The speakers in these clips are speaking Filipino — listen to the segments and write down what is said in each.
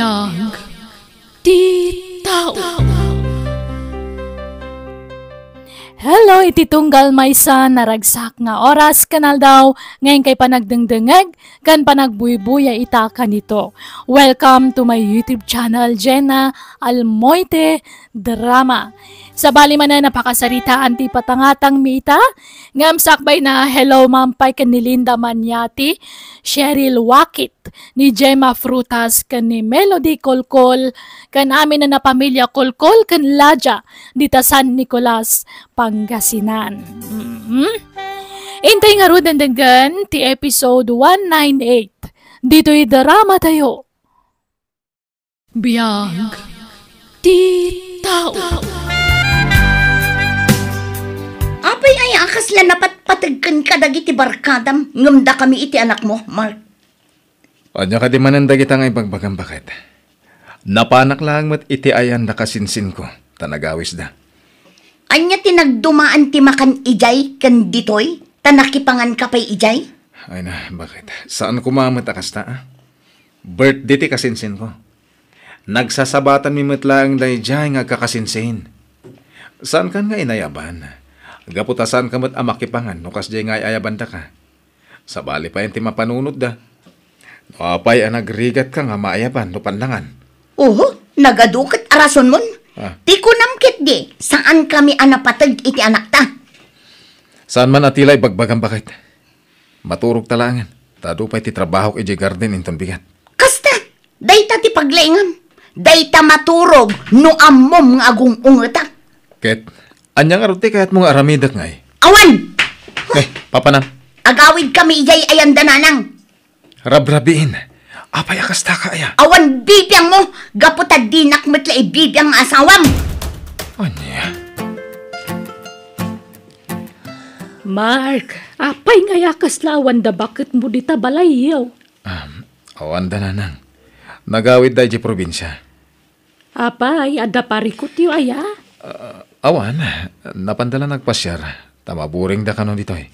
Biyag ti tao. Hello, iti tunggal maysa naragsak nga oras kanal daw ngayon kay panagdengdengeg kan panagbuy-buya ita kanito. Welcome to my YouTube channel, Jenna Almoite Drama. Sa bali man na napakasaritaan ti patangatang mita, ngam sakbay na hello mampay kan ni Linda Manyati, Cheryl Wakit, ni Gemma Frutas, kan ni Melody Kolkol, kan amin na pamilya Kolkol, kan Ladja, dita San Nicolas, Pangasinan. Intay nga ro dandagan ti episode 198. Dito'y drama tayo. Biyag ti tao. Apay ay akas la napatpatagkan ka dagiti barkadam. Ngamda kami iti anak mo, Mark. Anya ka di manan dagita nga ipagbagang bakit. Napanak lang mat iti ayan nakasinsin ko. Tanagawis da. Anya tinagdumaan ti makan ijay kan ditoy? Tanakipangan ka pa'y ijay? Ay na, bakit? Saan kumamat akas ta? Birthday ti kasinsin ko. Nagsasabatan mi matlang dayjay nga kakasinsin. Saan kan nga inayaban? Gaputasan ka mat amakipangan, no kasjay nga ayaban da ka. Sabali pa yan ti mapanunod da. No apay nagrigat ka nga maayaban, no pandangan. Oo, nagadukat arason mon. Ti kunamkit di, saan kami anapatag iti anak ta? Saan man atilay bagbagang bakit? Maturog talangan. Tado pa'y ti trabaho iti garden inton bigat. Kasta, dayta ti paglaingan. Dayta maturog no ammom nga agong ungeta. Ket, anyang aruti kayat mong aramidak ngay. Awan! Papanam. Agawid kami ijay ayan dananang. Rabrabiin. Apay akas ta ka aya. Awan bibiyang mo, gaputad dinak matla ibibiyang asawam. Anya? Mark, apay nga yakas lawan da bakit mo dita balayaw? Awan da nanang. Nagawid da iti probinsya. Apay, ada parikot yu aya? Awan, napandala nagpasyar. Tamaburing da kanon dito eh.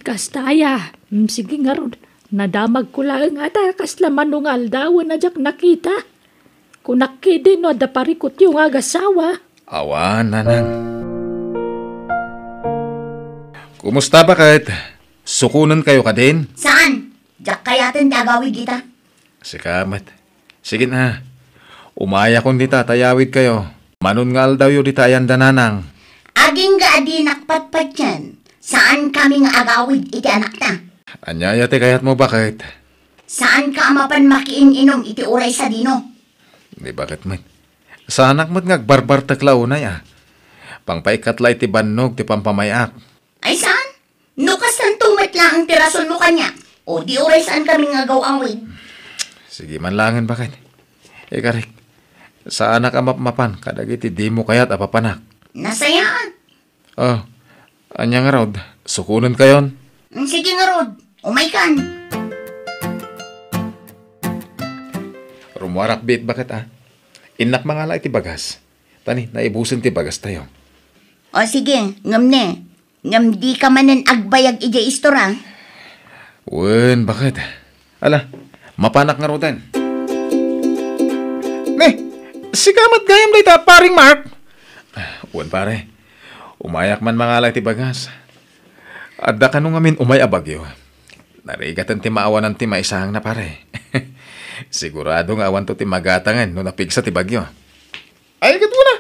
Kasta aya. Sige nga rod. Nadamag ko lang ata kasla manungal daw na jak nakita. Kung nakidi no ada parikot yung agasawa. Awan, nanang. Kumusta ba kahit? Sukunan kayo ka din? Saan? Jak kayatin agawid kita. Sikamat. Sige na. Umaya kung dita, tayawid kayo. Manungal daw yung dita ayan dananang. Aging gaadinak patpat yan. Saan kami nga agawid iti anak ta? Anyaya te kayat mo bakit? Saan ka amapan makiin-inom iti uray sa dino? Di bakit man? Sa anak mo't ngagbarbar taklaw na ya. Pangpaikatlay ti bannog ti pampamayak. Ay saan? Nukas ng tumat lang ang tirason mo kanya. O di uray saan kami nga gawawid? Sige man langan bakit? Karik, sa anak amap-mapan, kadagiti di mo kayat apapanak. Nasayaan. Oh, anya nga raw, sukunan kayon. Sige nga rod, umaykan. Rumuarak bit bakit Inak mga la iti bagas. Tani, naibusin ti bagas tayo. O sige, ngam ne. Ngam di ka manen agbayag ija istora. Wen, bakit? Ala, mapanak nga rodan. Sigamat gayam dita, paring Mark. Wen pare, umayak man mga la iti bagas. Adda ka nung amin umay abagyo. Narigatan ti maawanan ti maisahang na pare. Sigurado nga awan to ti magatangan no napigsa ti bagyo. Ay, mo na.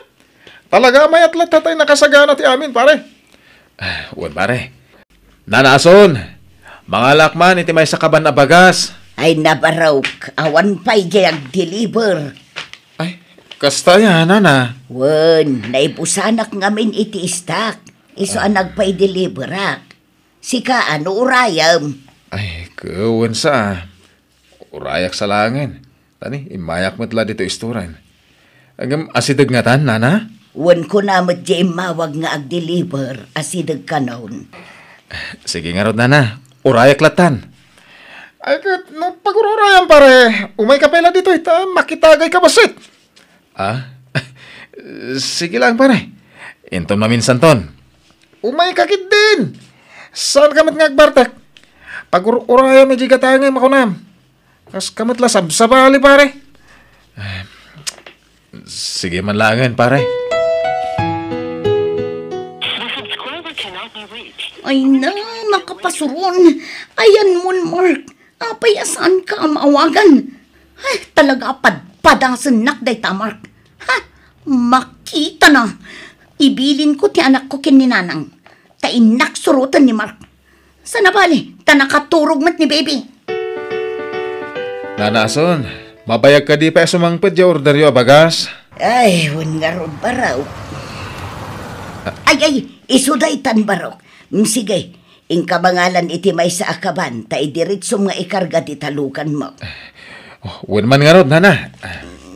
Talaga may atlat tatay nakasagana ti amin, pare. Uwan, pare. Nanason, mga lakman iti may sakaban na bagas. Ay nabaraw, awan pa'y jayag deliver. Ay, kasta yan, nana. Wen, naipusanak ngamin iti istak. Iso nagpa'y deliverak. Sika ano urayam. Ay, kawan sa. Urayak sa langin. Tani, imayak matla dito isturan. Agam asidag nga tan, nana? Wen ko namat jay mawag nga ag-deliver, asidag ka noon. Sige nga rod, nana. Urayak latan. Ay, no, pag-urayam pare. Umay ka pala dito, ita, makitagay ka basit. Sige lang, pare. Inton maminsan ton. Umay kakit din. Saan kamat nga agbartak? Pag-urayam, medyo katangay makunam. Kas kamat lasab sa bali, pare. Sige man langan, pare. Ay na, nakapasuron. Ayan mo, Mark. Apay, saan ka maawagan? Ay, talaga padpadasan nak day ta, Mark. Ha? Makita na. Ibilin ko ti anak ko kininanang. Tainak surutan ni Mark. Sana bali, ta nakaturog mat ni baby. Nanason, mabayag ka di pa sumangpad ya order yo, bagas. Ay, wan nga ron baraw. Ay, isudaytan baraw. Sige, ingkabangalan iti may sa akaban, ta idiritso nga ikarga ti talukan mo. Wan man nga ron, nana.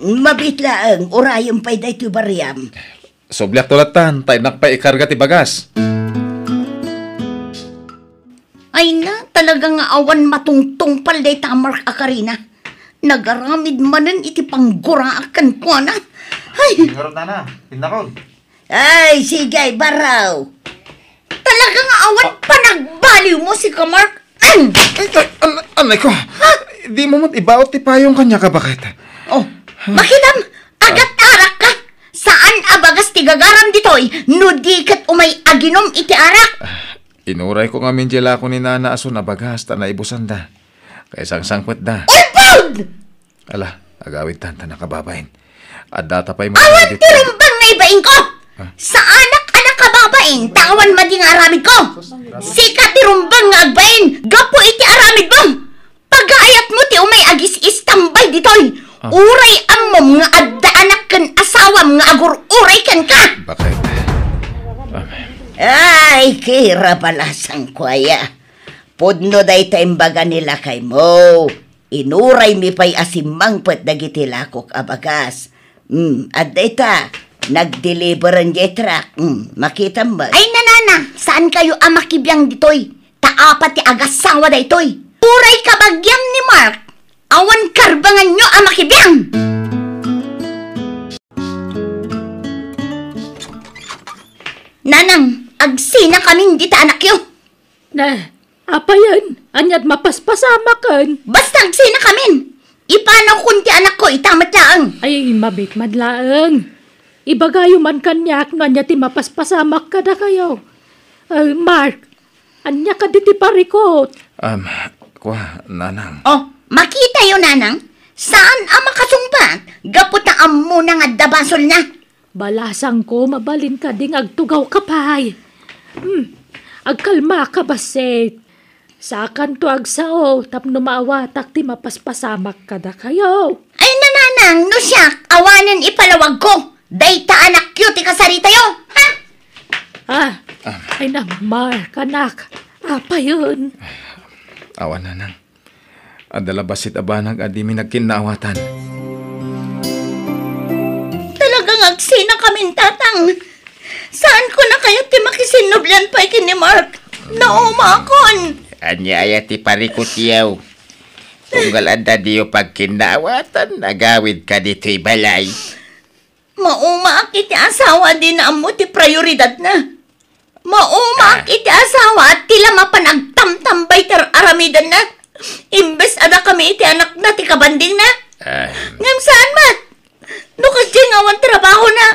Mabitla ang orayong pa'y dayto bariyam. Soblyak tulatan, tayo nakpa ikarga ti bagas. Ay na, talagang awan matungtong palday tamar akarina. Nagaramid manan iti pangguraakan ko na. Ay! Nga ron, nana. Pinakon. Ay, sige, baraw. Talagang awan pa nagbaliw mo si Kamark. Anay ko, di mo mo't ibaot ti payong kanya ka bakit? Oh, makitam, agat-arak ka. Saan abagas ti gagaram ditoy? No di kat umay aginom iti arak. Inuray ko nga minjela ko ni Nana aso na bagas ta na ibusanda. Kaya sang-sangkwet da. Ulpod! Ala, agawid tanta na kababain. At data pa'y Awan tirumbang na ibain ko! Sa anak-anak kababain, tawan mading aramid ko! Sika tirumbang nga agbain, gapo iti aramid mo! Pag-aayat mo ti umay agis istambay ditoy! Uray amom nga adda anak kan asawam nga agur-uray kan ka! Bakit? Ay, kira palasang kwaya. Pudno day taimbaga nila kay mo. Inuray mi pa'y asimang pet dagiti lakok abagas. At dayta, nag-deliver ang jetrak. Makita mo? Ay, nanana, saan kayo amakibiyang ditoy? Taapat ti agasawa daytoy. Uray kabagyam ni Mark. Awan karbangan nyo amakibiyang. Nanang, agsina kaming dita anak yo. Apa yan? Anyat mapaspasama kan? Basta agsina kamin. Ipanaw kunti anak ko, itamat laang. Ay, mabit madlaang. Ibagayo man kanyak no anya ti mapaspasamak ka da kayo. Mark, anya ka di ti parikot. Kwa, nanang. Oh, makita yo nanang. Saan ang makasumpat? Gapot na amo na nga dabasol na. Balasang ko, mabalin ka ding agtugaw ka pay. Agkalma ka baset. Sakan to agsao, tapno maawatak ti mapaspasamak ka da kayo. Ay nananang, no siyak, awanan ipalawag ko. Dayta anak cute kasarita yo, ha? Ay na, Mark, anak. Apa yun? Awan, nanang. Adala basit abanag adimi nagkinaawatan. Talagang agsina kaming tatang. Saan ko na kayo ti makisinublan pa ikin ni Mark? Naumakon. Anya aya ti parikutiyaw. Tunggal anda diyo pagkinawatan, nagawid ka dito'y balay. Maumak iti asawa din na amo ti prioridad na. Maumak iti asawa at tila mapanagtamtambay ter aramidan na. Imbes ada kami iti anak na ti kabanding na. Ngam saan mat? No kasi ngawan trabaho na.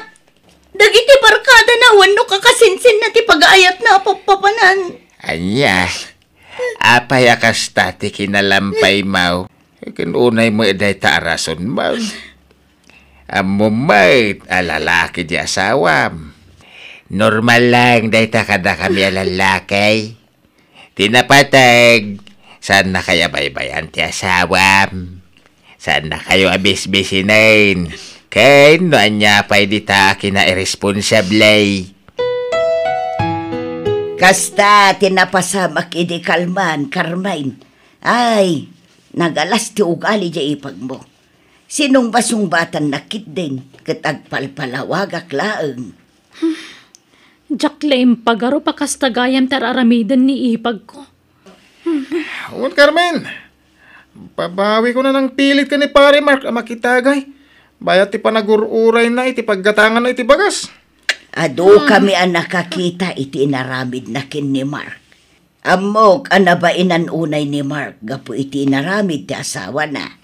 Dagiti barkada na wano kakasinsin na ti pag-aayat na papapanan. Anya, apay akas tati kinalampay mau. Kanunay mo eday taarason mau. Amumait alalaki di asawam. Normal lang day kada kami alalaki. Tinapatag. Saan na kaya baybayan ti asawam? Saan na kayo abis-bisinain? Kaya no anya pa'y di ta kina irresponsable. Kasta tinapasamak idi kalman, Carmine. Ay, nagalas ti ugali di ipag mo. Sinong basung-batan nakit din, katagpalpalawagak laeng. Jacqueline, pagaro pa kastagayam tararamidan ni ipag ko. Uwan, Carmen. Pabawi ko na ng pilit ka ni pare Mark makitagay. Bayat ti panagururay na iti paggatangan na iti bagas. Ado kami ang nakakita iti inaramid na kin ni Mark. Amok anabainan unay ni Mark gapo iti inaramid ti asawa na.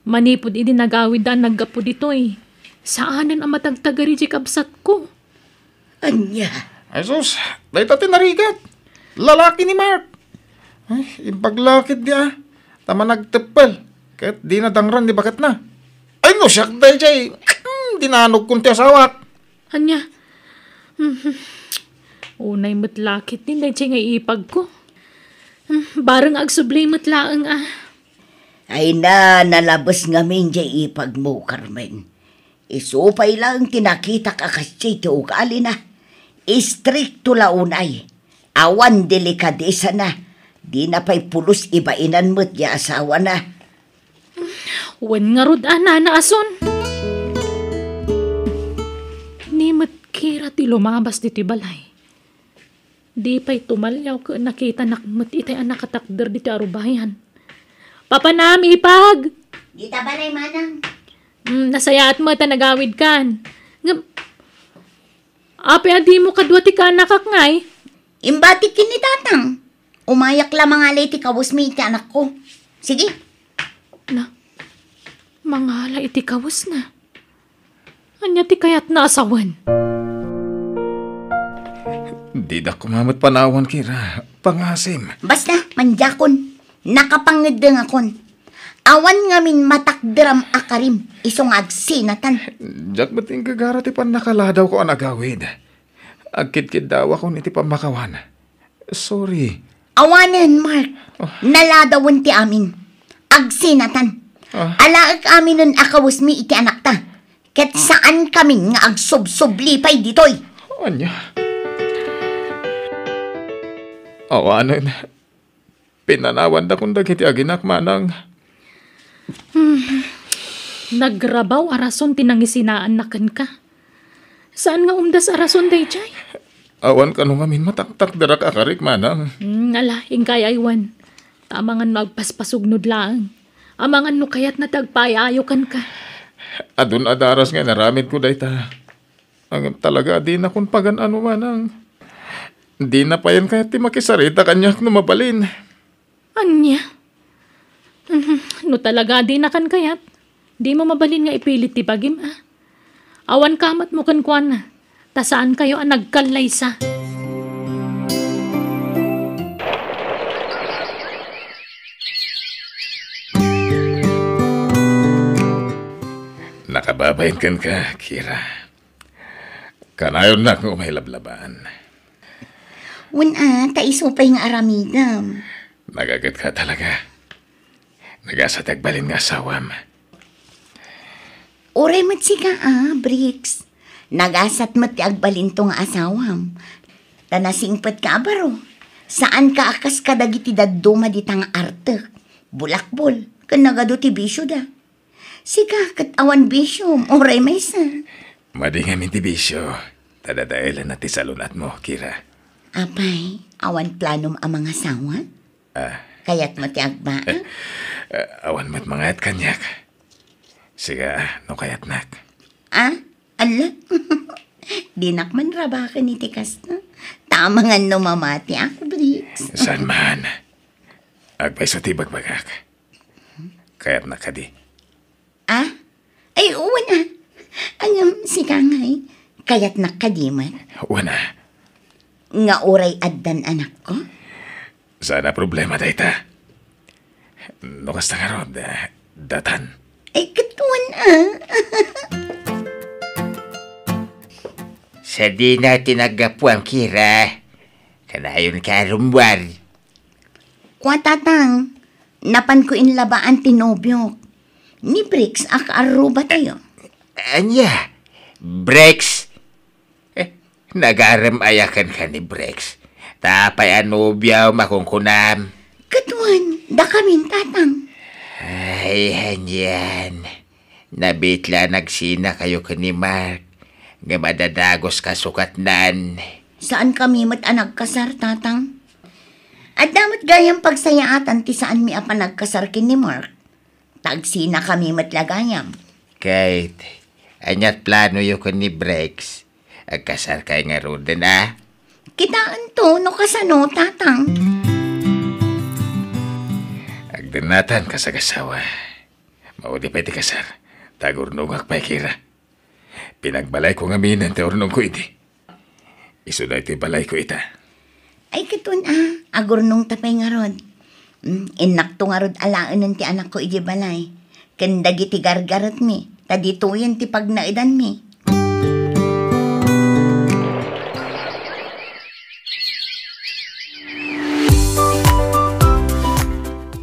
Manipod ini nagawid ang naggapo dito eh. Saanan ang matagtagari di kabsat ko? Anya. Ay sus, dahil tatin narigat. Lalaki ni Mark. Ay, impaglakit dia. Tama nagtepel. Kahit di na dangran, di bakit na. Ay no, siyak dahil jay. Dinanog kong tiyasawak. Anya? Unay matlakit din dahil siya nga ipag ko. Barang agsubli matlaang Ay na, nalabas ngamin jay ipag mo, Carmen. Isupay lang tinakita ka kasi ito ugali na. Istrikto launay. Awan delikadesa na. Di na pa'y pulos ibainan mo't ya asawa na. Wan nga rod na ason. Ni kira ti lumabas diti balay. Di pa'y tumalyaw ka nakita nakmat itay anak katakder diti arubayan. Papanam ipag! Di ta balay manang. Nasayaat mo ta nagawid kan. Ape adi mo kadwa ti ka nakakngay. Imbatik kini tatang. Umayak lamang alay ti kawus mi iti anak ko. Sige. Na, mangala iti kawas na. Anya ti kayat na asawan. Di da kumamot panawan, Kira. Pangasim. Basta, manjakon. Nakapangideng akon. Awan ngamin matakderam akarim. Isong agsinatan. Jak bating kagara ti pan nakaladaw ko ang agawid. Agkid-kid daw ako niti pamakawan. Sorry. Awanan, Mark. Naladawan ti amin. Agsinatan. Alaag amin nun akawus mi iti anak ta. Ket saan kami nga agsubsublipay ditoy. Anya? Awanan. Pinanawan da kung dagiti aginak manang. Nagrabaw arason tinangisinaan nakan ka. Saan nga umdas arason day chay? Awan ka nung amin mataktak darak akarik manang. Ala, ingkay aywan. Tamangan magpaspasugnod lang. Amangan no kayat na tagpayayokan ka. Adun adaras nga naramid ko dayta. Ang talaga di na kung pagan ano manang. Di na pa yan kaya ti makisarita kanyak no mabalin. Anya? No talaga di na kan kayat. Di mo mabalin nga ipilit ti bagim Awan kamat mo kan kuan na. Tasaan kayo ang nagkalaysa. Nakababayin kan ka, Kira. Kanayon na kung may lablabaan. Taisupay nga aramidam. Nagagat ka talaga. Nagasatagbalin nga asawam. Uray mat si ka Bricks. Nagasat mat ti agbalin tong asawam. Tanasingpet ka abaro. Saan ka akas kadagiti dadduma ditang arte. Bulakbol. Kan nagado ti bisyo da. Sika kat awan bisyo. Uray may sa. Madingamin ti bisyo. Tadadailan na ti salunat mo, Kira. Apay, awan planom ang mga asawa? Kaya't mo ti agba? Awan mat mga at kanyak. Siga, no kayat nak. Ala? Dinak man rabakan ni tikas na. Tama nga no mamati ako, Bricks. Saan man? Agbay so ti bagbagak. Kayat na ka di. Ay, uwan na. Anyam, si Kangay. Kaya't nakadiman. Wana. Nga oray addan anak ko? Sana problema dayta. No kasta nga rod, datan. Ay, katuan Sa di natin nagapuang, Kira. Kanayon ka rumwar. Kwatatang, napan ko inlabaan tinobyo. Ni Bricks, akaaruba tayo. Anya? Brex? Nagaram ayakan ka ni Brex. Tapay anubyaw makungkunam. Katuan, da kamin tatang. Ay, hanyan. Nabitla nagsina kayo ka ni Mark. Nga madadagos ka sukatnan. Saan kami mat nagkasar, tatang? At damat gayang pagsayaatan ti saan mi apa nagkasar kin ni Mark. Tagsina kami mat lagayam. Kahit, anyat plano yun ka ni Brex. Agkasar kay nga roden, Kitaan to, no kasano, tatang? Agdanatan ka sa kasawa. Maudi pa iti kasar. Tagurnugak pa kira. Pinagbalay ko nga minan te urnong ko iti. Iso na iti balay ko ita. Ay kitun agurnong tapay nga rod. Inak to nga rod alaan ng ti anak ko iti balay. Kandag iti gargarat mi. Tadituyan ti pagnaidan mi.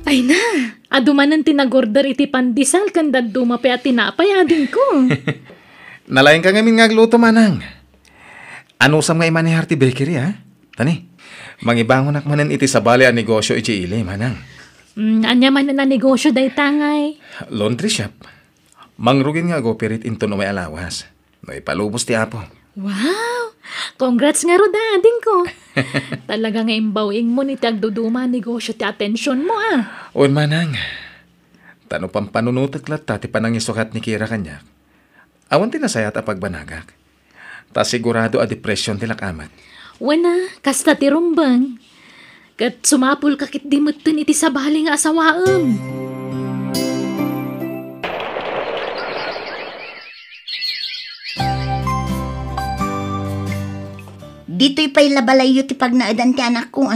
Ay na, adumanan tinagorder iti pandisal kandag dumapay at tinapay ading ko. Nalayan ka ngamin nga agluto manang. Ano sam nga imanihar ti bakery ha? Tani, mangibangon akmanan iti sabali ang negosyo iti ili manang. Anya man na negosyo day tangay. Laundry shop. Mangrugin nga go-operate into no may alawas. No ipalubos ti apo. Wow! Congrats nga ro ading ko. Talaga nga imbawing mo ni tagduduma negosyo ti atensyon mo Un manang. Tano pang panunutot lat ti panangisukat ni Kira kanya. Awan ti nasayat a pagbanagak. Ta sigurado a depresyon ti lakamat. Wana, kasta ti rumbang. Kat sumapul kakit di mutun iti sabali nga asawaam. Dito'y pa'y labalayo ti pagnaidan ti anak ko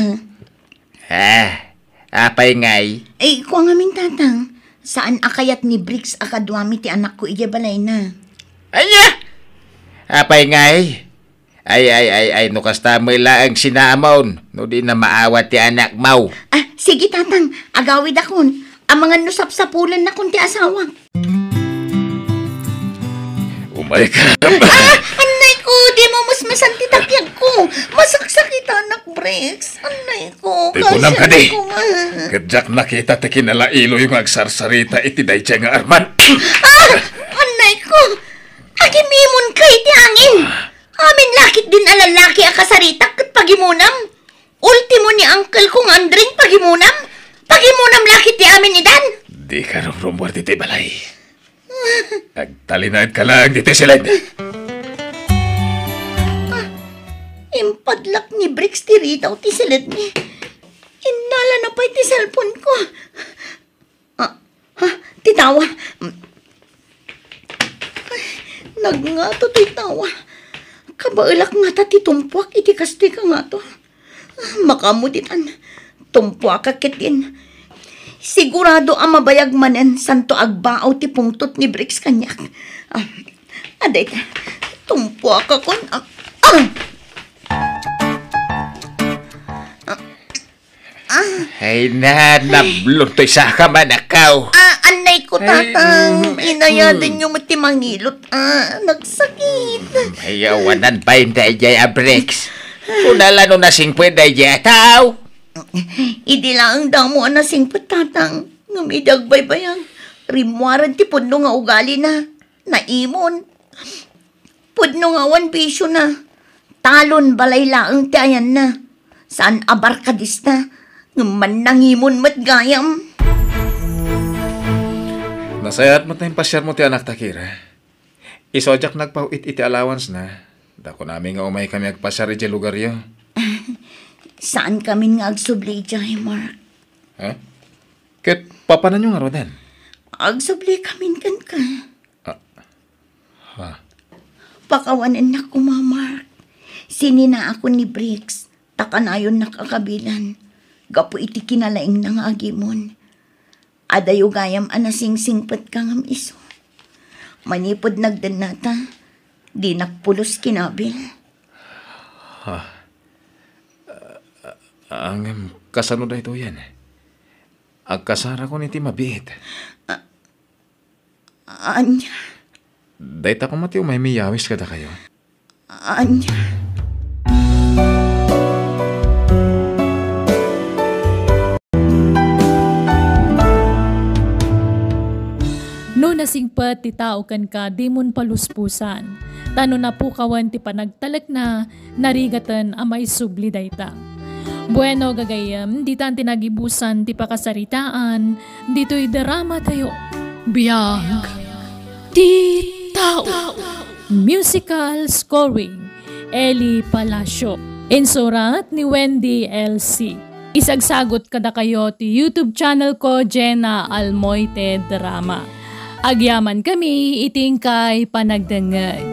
Apay ngay. Ay, ko nga min tatang. Saan akayat ni Briggs akadwami ti anak ko iya balay na? Anya! Apay ngay. Ay, no kasta mo ang sinamon. No di na maawat ti anak mau. Sige tatang, agawid akon. Ang mga nusap-sapulan na kun ti asawa. Umay ka. Anay ko, di mo mas masanti takyag ko. Masaksakit anak, Briggs. Anay ko. Tikunam ka di. Kadyak nakita ti kinalailo yung agsarsarita iti dayjay nga arman. Anay ko. Agimimon ka iti angin. Amin lakit din alalaki akasaritak kat pagimunam. Ultimo ni uncle kong Andring pagimunam. Pagimunam lakit ti amin idan. Di ka rumrumbor ti balay. Agtalinad ka lang dito silad. Impadlak ni Briggs ti ritaw ti silad ni. Inala na pa iti cellphone ko. Titawa. Nagngato ti tawa. Kabailak nga ta ti tumpuak iti kasti ka nga to. Makamuditan. Tumpuak kakitin. Sigurado ang mabayag manen santo agbaaw ti pungtot ni Briggs kanyak. Aday ta. Tumpuak ako. Ay na, nablong to'y saka manakaw. Anay ko tatang. Inayadan nyo mati mangilot. Nagsakit. Ay, awanan pa yung dayjay Briggs. Kunala no nasing pwede dayjay ataw. Idi lang ang damo na singpot tatang. Ngamidag baybayang. Rimuaran ti pudno nga ugali na. Naimon. Pudno nga wan bisyo na. Talon balay laang ti ayan na. Saan abarkadis na. Ngaman nangimon mat gayam. Nasayat mo tayong pasyar mo ti anak takira. Isojak nagpauit iti allowance na. Dako namin nga umay kami agpasyar iti lugar yo. Saan kami nga agsubli dyan, Mark? Ket papanan nyo nga rodan? Agsubli kami kan ka. Pakawanan na ko, Mark. Sinina ako ni Briggs. Takanayon nakakabilan. Gapo iti kinalaing na nga agimon. Adayo gayam anasing-singpat ka ngam iso. Manipod nagdanata. Di nakpulos kinabil. Ang kasano da ito yan. Agkasara ko niti mabiit. Anya. Dahit ako mati umay miyawis kada kayo. Anya. No nasingpat ti tao kan ka, di mon paluspusan. Tano na po kawan ti panagtalak na narigatan amay subli dayta. Bueno gagayam, di tan tinagibusan ti pakasaritaan, dito'y drama tayo. Biyag ti tao. Musical scoring, Eli Palacio. Insurat ni Wendy LC. Isagsagot kada kayo ti YouTube channel ko, Jenna Almoite Drama. Agyaman kami itingkay panagdangag.